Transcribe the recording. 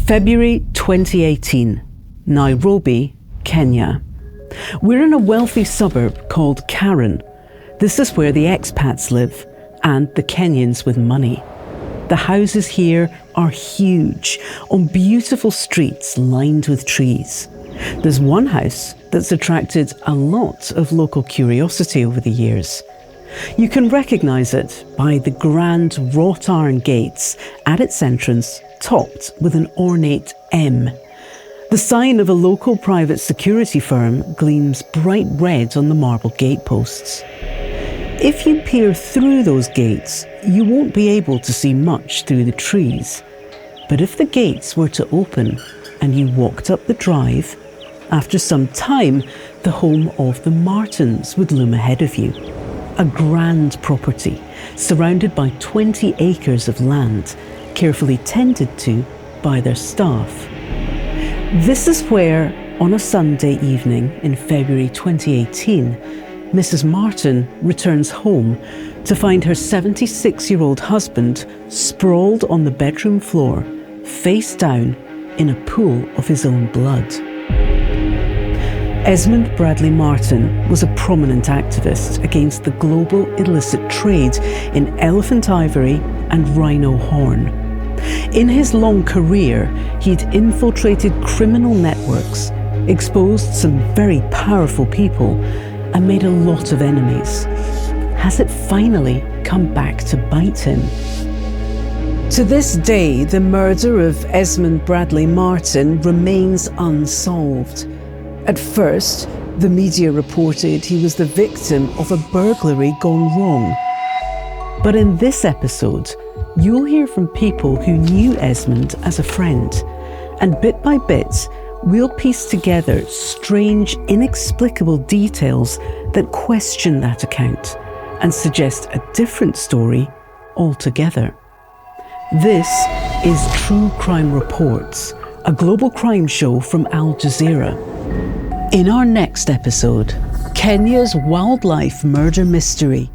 February 2018, Nairobi, Kenya. We're in a wealthy suburb called Karen. This is where the expats live and the Kenyans with money. The houses here are huge, on beautiful streets lined with trees. There's one house that's attracted a lot of local curiosity over the years. You can recognise it by the grand wrought iron gates at its entrance, topped with an ornate M. The sign of a local private security firm gleams bright red on the marble gateposts. If you peer through those gates, you won't be able to see much through the trees. But if the gates were to open and you walked up the drive, after some time, the home of the Martins would loom ahead of you. A grand property surrounded by 20 acres of land, carefully tended to by their staff. This is where, on a Sunday evening in February 2018, Mrs. Martin returns home to find her 76-year-old husband sprawled on the bedroom floor, face down in a pool of his own blood. Esmond Bradley Martin was a prominent activist against the global illicit trade in elephant ivory and rhino horn. In his long career, he'd infiltrated criminal networks, exposed some very powerful people, and made a lot of enemies. Has it finally come back to bite him? To this day, the murder of Esmond Bradley Martin remains unsolved. At first, the media reported he was the victim of a burglary gone wrong. But in this episode, you'll hear from people who knew Esmond as a friend, and bit by bit, we'll piece together strange, inexplicable details that question that account and suggest a different story altogether. This is True Crime Reports, a global crime show from Al Jazeera. In our next episode, Kenya's wildlife murder mystery.